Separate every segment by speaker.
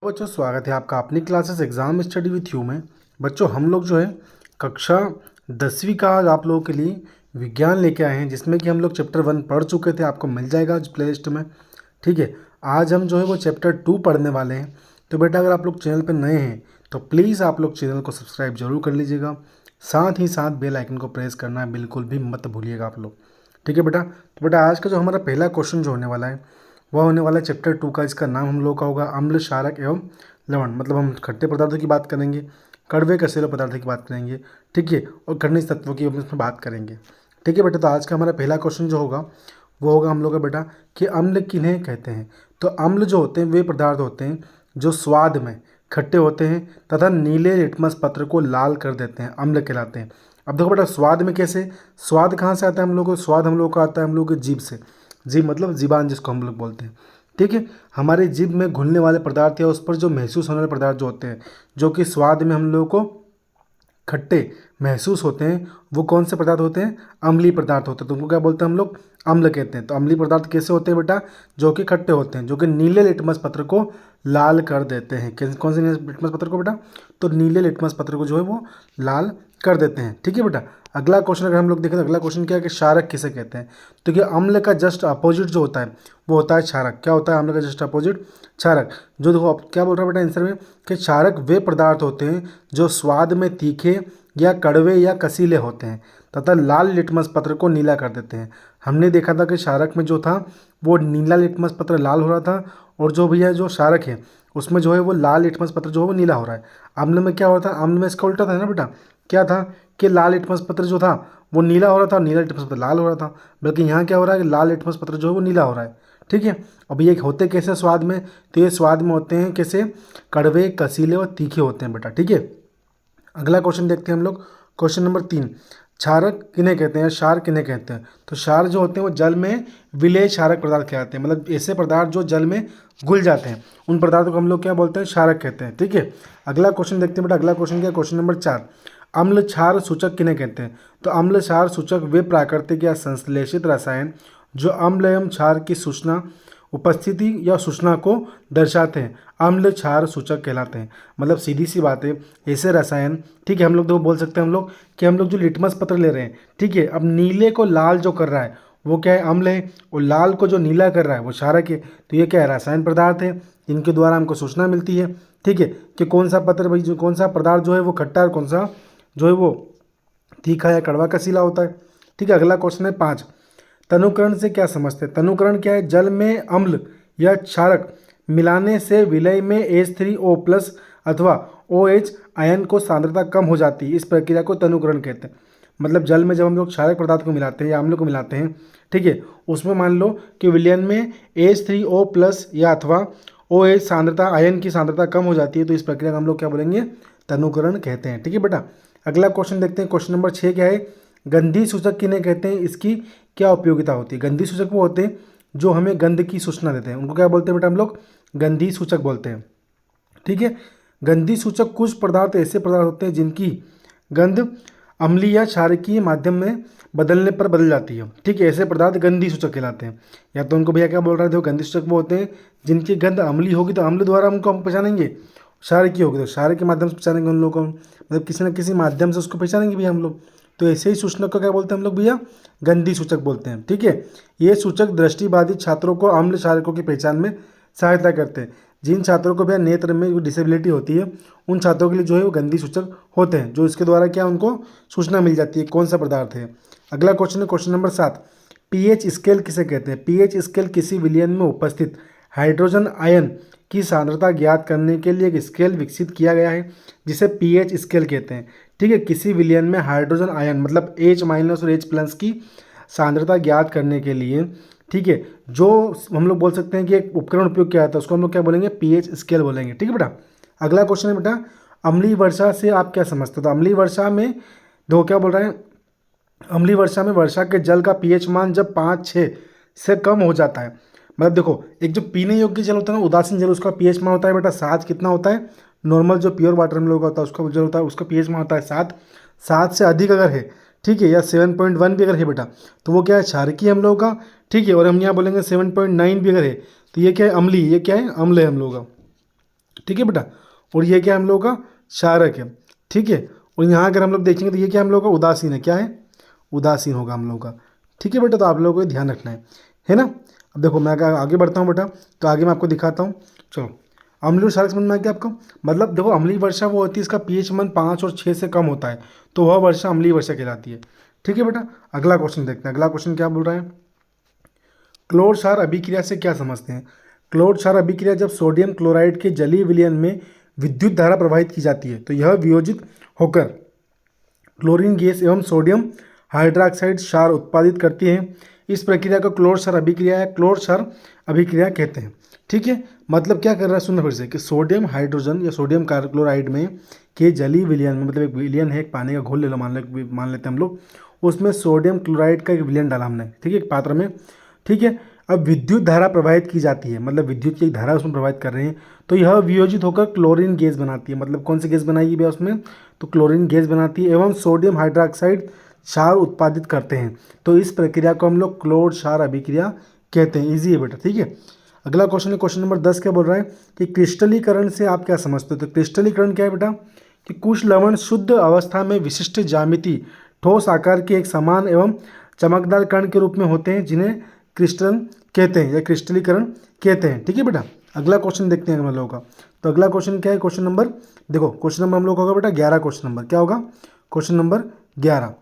Speaker 1: बच्चों स्वागत है आपका अपनी classes exam study with you में। बच्चों हम लोग जो है कक्षा 10वीं का आज आप लोगों के लिए विज्ञान लेके आए हैं, जिसमें कि हम लोग चैप्टर 1 पढ़ चुके थे, आपको मिल जाएगा आज प्ले लिस्ट में। ठीक है, आज हम जो है वो चैप्टर 2 पढ़ने वाले हैं। तो बेटा अगर आप लोग चैनल पर नए हैं तो प्लीज़ आप लोग चैनल को सब्सक्राइब जरूर कर लीजिएगा, साथ ही साथ बेल आइकन को प्रेस करना बिल्कुल भी मत भूलिएगा आप लोग। ठीक है बेटा, तो बेटा आज का जो हमारा पहला क्वेश्चन जो होने वाला है वह होने वाला है चैप्टर 2 का। इसका नाम हम लोग का होगा अम्ल, क्षारक एवं लवण। मतलब हम खट्टे पदार्थों की बात करेंगे, कड़वे कसेले पदार्थों की बात करेंगे, ठीक है, और खनिज तत्वों की हम इसमें बात करेंगे। ठीक है बेटा, तो आज का हमारा पहला क्वेश्चन जो होगा वो होगा हम लोग का बेटा कि अम्ल किन्हें कहते हैं। तो अम्ल जो होते हैं वे पदार्थ होते हैं जो स्वाद में खट्टे होते हैं तथा नीले लिटमस पत्र को लाल कर देते हैं, अम्ल कहलाते हैं। अब देखो बेटा स्वाद में कैसे, स्वाद कहाँ से आता है हम लोग को, स्वाद हम लोग का आता है हम लोग के जीभ से। जीभ मतलब जीबान जिसको हम लोग बोलते हैं। ठीक है, हमारे जीभ में घुलने वाले पदार्थ या उस पर जो महसूस होने वाले पदार्थ जो होते हैं, जो कि स्वाद में हम लोगों को खट्टे महसूस होते हैं, वो कौन से पदार्थ होते हैं, अम्लीय पदार्थ होते हैं। तो उनको क्या बोलते हैं हम लोग, अम्ल कहते हैं। तो अम्लीय पदार्थ कैसे होते हैं बेटा, जो कि खट्टे होते हैं, जो कि नीले लिटमस पत्र को लाल कर देते हैं। कौन से लिटमस पत्र को बेटा, तो नीले लिटमस पत्र को जो है वो लाल कर देते हैं। ठीक है बेटा, अगला क्वेश्चन अगर हम लोग देखें तो अगला क्वेश्चन क्या है कि क्षारक किसे कहते हैं। तो कि अम्ल का जस्ट अपोजिट जो होता है वो होता है क्षारक। क्या होता है अम्ल का जस्ट अपोजिट, क्षारक। जो देखो अब क्या बोल रहा है बेटा आंसर में कि क्षारक वे पदार्थ होते हैं जो स्वाद में तीखे या कड़वे या कसीले होते हैं तथा लाल लिटमस पत्र को नीला कर देते हैं। हमने देखा था कि क्षारक में जो था वो नीला लिटमस पत्र लाल हो रहा था, और जो भैया जो क्षारक है उसमें जो है वो लाल लिटमस पत्र जो है वो नीला हो रहा है। अम्ल में क्या हो रहा था, अम्ल में इसका उल्टा था ना बेटा, क्या था कि लाल लिटमस पत्र जो था वो नीला हो रहा था, नीला लिटमस पत्र लाल हो रहा था। बल्कि यहाँ क्या हो रहा है कि लाल लिटमस पत्र जो है वो नीला हो रहा है। ठीक है, अब ये होते कैसे स्वाद में, तो ये स्वाद में होते हैं कैसे, कड़वे कसीले और तीखे होते हैं बेटा। ठीक है, अगला क्वेश्चन देखते हैं हम लोग, क्वेश्चन नंबर 3। क्षारक किन्हें कहते हैं, क्षार किन्हें कहते हैं। तो क्षार जो होते हैं वो जल में विलेय क्षारक पदार्थ कहलाते हैं। मतलब ऐसे पदार्थ जो जल में घुल जाते हैं उन पदार्थों को हम लोग क्या बोलते हैं, क्षारक कहते हैं। ठीक है, अगला क्वेश्चन देखते हैं बेटा, अगला क्वेश्चन क्या है, क्वेश्चन नंबर 4। अम्ल क्षार सूचक किन्हें कहते हैं। तो अम्ल क्षार सूचक वे प्राकृतिक या संश्लेषित रसायन जो अम्ल एवं क्षार की सूचना उपस्थिति या सूचना को दर्शाते हैं, अम्ल क्षार सूचक कहलाते हैं। मतलब सीधी सी बात है, ऐसे रसायन, ठीक है, हम लोग तो बोल सकते हैं हम लोग कि हम लोग जो लिटमस पत्र ले रहे हैं, ठीक है, अब नीले को लाल जो कर रहा है वो क्या है, अम्ल है, और लाल को जो नीला कर रहा है वो क्षारक है। तो ये क्या है, रासायन पदार्थ है, इनके द्वारा हमको सूचना मिलती है। ठीक है, कि कौन सा पत्र भाई जो कौन सा पदार्थ जो है वो खट्टा और कौन सा जो है वो तीखा या कड़वा कसीला होता है। ठीक है, अगला क्वेश्चन है 5। तनुकरण से क्या समझते हैं। तनुकरण क्या है, जल में अम्ल या क्षारक मिलाने से विलय में H3O+ अथवा OH आयन को सांद्रता कम हो जाती है, इस प्रक्रिया को तनुकरण कहते हैं। मतलब जल में जब हम लोग क्षारक पदार्थ को मिलाते हैं या अम्ल को मिलाते हैं, ठीक है, उसमें मान लो कि विलयन में H3O+ या अथवा OH सांद्रता आयन की सांद्रता कम हो जाती है, तो इस प्रक्रिया को हम लोग क्या बोलेंगे, तनुकरण कहते हैं। ठीक है बेटा, अगला क्वेश्चन देखते हैं, क्वेश्चन नंबर 6 क्या है, गंधी सूचक किन्हें कहते हैं, इसकी क्या उपयोगिता होती है। गंधी सूचक वो होते हैं जो हमें गंध की सूचना देते हैं, उनको क्या बोलते हैं बेटा हम लोग, गंधी सूचक बोलते हैं। ठीक है, गंधी सूचक कुछ पदार्थ ऐसे पदार्थ होते हैं जिनकी गंध अम्लीय या क्षारकीय माध्यम में बदलने पर बदल जाती है। ठीक है, ऐसे पदार्थ गंधी सूचक कहलाते हैं। या तो उनको भैया क्या बोल रहे थे, गंधी सूचक वो होते हैं जिनकी गंध अम्लीय होगी तो अम्ल द्वारा हमको हम पहचानेंगे, क्षारकीय होगी तो क्षार के माध्यम से पहचानेंगे उन लोगों को, मतलब किसी न किसी माध्यम से उसको पहचानेंगे भैया हम लोग। तो ऐसे ही सूचक को क्या बोलते हैं हम लोग भैया, गंधी सूचक बोलते हैं। ठीक है, ये सूचक दृष्टिबाधित छात्रों को अम्ल क्षारकों की पहचान में सहायता करते हैं। जिन छात्रों को भैया नेत्र में जो डिसेबिलिटी होती है उन छात्रों के लिए जो है वो गंधी सूचक होते हैं, जो इसके द्वारा क्या उनको सूचना मिल जाती है कौन सा पदार्थ है। अगला क्वेश्चन है क्वेश्चन नंबर 7। पीएच स्केल किसे कहते हैं। पीएच स्केल किसी विलयन में उपस्थित हाइड्रोजन आयन की सांद्रता ज्ञात करने के लिए एक स्केल विकसित किया गया है जिसे पीएच स्केल कहते हैं। ठीक है, किसी विलयन में हाइड्रोजन आयन मतलब H- और H+ की सांद्रता ज्ञात करने के लिए, ठीक है, जो हम लोग बोल सकते हैं कि एक उपकरण उपयोग किया जाता है उसको हम लोग क्या बोलेंगे, पीएच स्केल बोलेंगे। ठीक है बेटा, अगला क्वेश्चन है बेटा, अम्लीय वर्षा से आप क्या समझते हो। तो अम्लीय वर्षा में देखो क्या बोल रहे हैं, अम्लीय वर्षा में वर्षा के जल का पीएच मान जब 5-6 से कम हो जाता है, मतलब देखो एक जो पीने योग्य जल होता है ना, उदासीन जल, उसका पीएच मान होता है बेटा 7। कितना होता है, नॉर्मल जो प्योर वाटर हम लोग होता है उसका जल होता है उसका पीएच मान होता है 7। 7 से अधिक अगर है, ठीक है, या 7.1 भी अगर है बेटा तो वो क्या है, क्षारकीय हम लोगों का। ठीक है, और हम यहाँ बोलेंगे 7.9 भी अगर है तो ये क्या है, अम्लीय, ये क्या है, अम्ल है हम लोगों का। ठीक है बेटा। और ये क्या है हम लोगों का क्षारक है, ठीक है। और यहाँ अगर हम लोग देखेंगे तो ये क्या हम लोगों का उदासीन है, क्या है उदासीन होगा हम लोगों का, ठीक है बेटा। तो आप लोगों को ध्यान रखना है ना। अब देखो मैं आगे बढ़ता हूँ बेटा, तो आगे मैं आपको दिखाता हूँ। चलो अम्लीय और क्षारक समझ में आ गया आपको। मतलब देखो अम्लीय वर्षा वो होती है इसका पीएच मान 5 और 6 से कम होता है, तो वह वर्षा अम्लीय वर्षा कहलाती है, ठीक है बेटा। अगला क्वेश्चन देखते हैं। अगला क्वेश्चन क्या बोल रहा है, क्लोर क्षार अभिक्रिया से क्या समझते हैं। क्लोर क्षार अभिक्रिया जब सोडियम क्लोराइड के जलीय विलयन में विद्युत धारा प्रवाहित की जाती है तो यह वियोजित होकर क्लोरीन गैस एवं सोडियम हाइड्रोक्साइड क्षार उत्पादित करती है। इस प्रक्रिया को क्लोर क्षार अभिक्रिया या क्लोर क्षार अभिक्रिया कहते हैं, ठीक है। मतलब क्या कर रहा है सुनना फिर से कि सोडियम हाइड्रोजन या सोडियम क्लोराइड में के जलीय विलयन में, मतलब एक विलयन है, एक पानी का घोल ले लो, मान लेते हैं हम लोग, उसमें सोडियम क्लोराइड का एक विलयन डाला हमने, ठीक है, एक पात्र में, ठीक है। अब विद्युत धारा प्रवाहित की जाती है, मतलब विद्युत की एक धारा उसमें प्रवाहित कर रहे हैं, तो यह वियोजित होकर क्लोरीन गैस बनाती है। मतलब कौन सी गैस बनाएगी भैया उसमें, तो क्लोरीन गैस बनाती है एवं सोडियम हाइड्रोक्साइड क्षार उत्पादित करते हैं। तो इस प्रक्रिया को हम लोग क्लोर क्षार अभिक्रिया कहते हैं। ईजी है बेटा, ठीक है। अगला क्वेश्चन है, क्वेश्चन नंबर 10 क्या बोल रहा है कि क्रिस्टलीकरण से आप क्या समझते हो। तो क्रिस्टलीकरण क्या है बेटा कि कुछ लवण शुद्ध अवस्था में विशिष्ट ज्यामिति ठोस आकार के एक समान एवं चमकदार कण के रूप में होते हैं, जिन्हें क्रिस्टलन कहते हैं या क्रिस्टलीकरण कहते हैं, ठीक है बेटा। अगला क्वेश्चन देखते हैं हम लोगों का। तो अगला क्वेश्चन क्या है, क्वेश्चन नंबर देखो, क्वेश्चन नंबर हम लोग होगा बेटा 11। क्वेश्चन नंबर क्या होगा, क्वेश्चन नंबर 11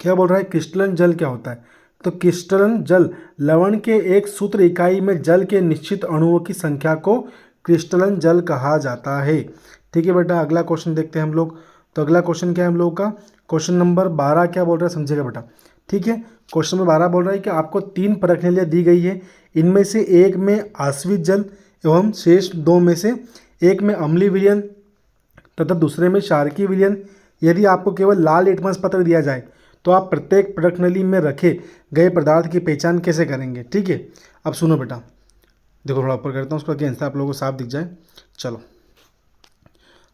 Speaker 1: क्या बोल रहा है, क्रिस्टलन जल क्या होता है। तो क्रिस्टलन जल लवण के एक सूत्र इकाई में जल के निश्चित अणुओं की संख्या को क्रिस्टलन जल कहा जाता है, ठीक है बेटा। अगला क्वेश्चन देखते हैं हम लोग। तो अगला क्वेश्चन क्या है हम लोग का, क्वेश्चन नंबर 12 क्या बोल रहा है समझेगा बेटा, ठीक है। क्वेश्चन नंबर 12 बोल रहा है कि आपको 3 प्रश्नावलियाँ दी गई है, इनमें से एक में आश्वित जल एवं शेष 2 में से एक में अम्लीय विलयन तथा दूसरे में क्षारकीय विलयन। यदि आपको केवल लाल लिटमस पत्र दिया जाए तो आप प्रत्येक प्रश्नावली में रखे गए पदार्थ की पहचान कैसे करेंगे, ठीक है। अब सुनो बेटा, देखो थोड़ा ऊपर करता हूँ उसका आंसर आप लोगों को साफ दिख जाए। चलो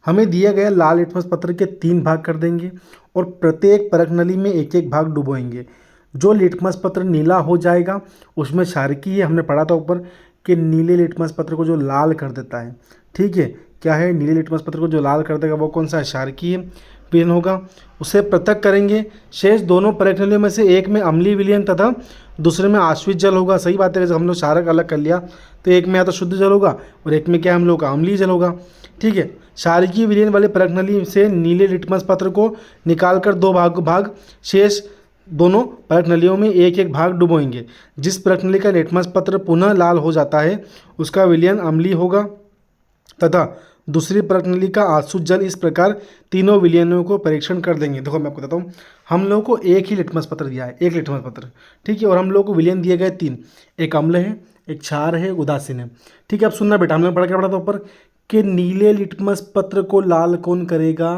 Speaker 1: हमें दिया गया लाल लिटमस पत्र के 3 भाग कर देंगे और प्रत्येक प्रश्नावली में एक एक भाग डुबोएंगे। जो लिटमस पत्र नीला हो जाएगा उसमें क्षारकीय, हमने पढ़ा था ऊपर कि नीले लिटमस पत्र को जो लाल कर देता है, ठीक है, क्या है, नीले लिटमस पत्र को जो लाल कर देगा वो कौन सा है, क्षारकीय विलयन होगा। उसे पृथक करेंगे। शेष दोनों प्रश्नावलियों में से एक में अम्लीय विलयन तथा दूसरे में आश्वित जल होगा। सही बात है, वैसे हम लोग क्षारक अलग कर लिया तो एक में या तो शुद्ध जल होगा और एक में क्या हम लोग का अम्लीय जल होगा, ठीक है। क्षारकीय विलयन वाले प्रश्नावली से नीले लिटमस पत्र को निकालकर 2 भाग शेष दोनों प्रश्नावलियों में एक एक भाग डुबोएंगे। जिस प्रश्नावली का लिटमस पत्र पुनः लाल हो जाता है उसका विलयन अम्लीय होगा तथा दूसरी प्रश्नावली का आश्वित जल। इस प्रकार तीनों विलयनों को परीक्षण कर देंगे। देखो मैं आपको बताता हूँ, हम लोगों को एक ही लिटमस पत्र दिया है, एक लिटमस पत्र, ठीक है, और हम लोगों को विलयन दिए गए 3, एक अम्ल है, एक क्षार है, उदासीन है, ठीक है। अब सुनना बेटा, हमने पढ़ा था ऊपर कि नीले लिटमस पत्र को लाल कौन करेगा,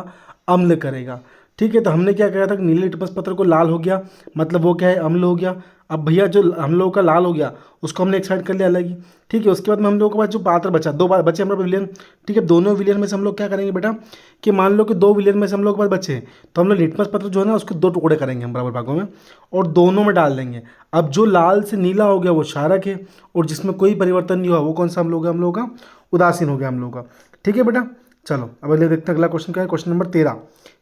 Speaker 1: अम्ल करेगा, ठीक है। तो हमने क्या कहा था कि नीले लिटमस पत्र को लाल हो गया, मतलब वो क्या है, अम्ल हो गया। अब भैया जो हम लोगों का लाल हो गया उसको हमने एक साइड कर लिया अलग ही, ठीक है। उसके बाद में हम लोगों के पास जो पात्र बचा, 2 बार बचे हमारे विलयन, ठीक है। दोनों विलयन में से हम लोग क्या करेंगे बेटा कि मान लो कि 2 विलयन में से हम लोग के पास बचे हैं, तो हम लोग लिटमस पत्र जो है ना उसके 2 टुकड़े करेंगे हम बराबर भागों में और दोनों में डाल देंगे। अब जो लाल से नीला हो गया वो क्षारक है और जिसमें कोई परिवर्तन नहीं हुआ वो कौन सा हम लोग का उदासीन हो गया हम लोग का, ठीक है बेटा। चलो अब अगले देखते हैं अगला क्वेश्चन क्या है। क्वेश्चन नंबर 13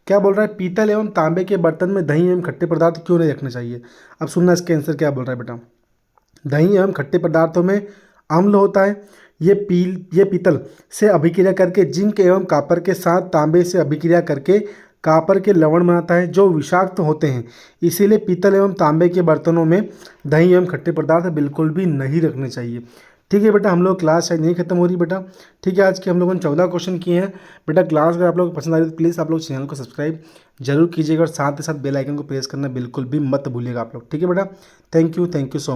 Speaker 1: क्या बोल रहा है, पीतल एवं तांबे के बर्तन में दही एवं खट्टे पदार्थ क्यों नहीं रखने चाहिए। अब सुनना इसके आंसर क्या बोल रहा है बेटा। दही एवं खट्टे पदार्थों में अम्ल होता है, ये पीतल से अभिक्रिया करके जिंक एवं कॉपर के साथ तांबे से अभिक्रिया करके कॉपर के लवण बनाता है जो विषाक्त होते हैं। इसीलिए पीतल एवं तांबे के बर्तनों में दही एवं खट्टे पदार्थ बिल्कुल भी नहीं रखने चाहिए, ठीक है बेटा। हम लोग क्लास शायद नहीं खत्म हो रही बेटा, ठीक है। आज के हम लोगों ने 14 क्वेश्चन किए हैं बेटा। क्लास अगर आप लोग पसंद आ रही है तो प्लीज़ आप लोग चैनल को सब्सक्राइब जरूर कीजिएगा और साथ ही साथ बेल आइकन को प्रेस करना बिल्कुल भी मत भूलिएगा आप लोग, ठीक है बेटा। Thank you so much.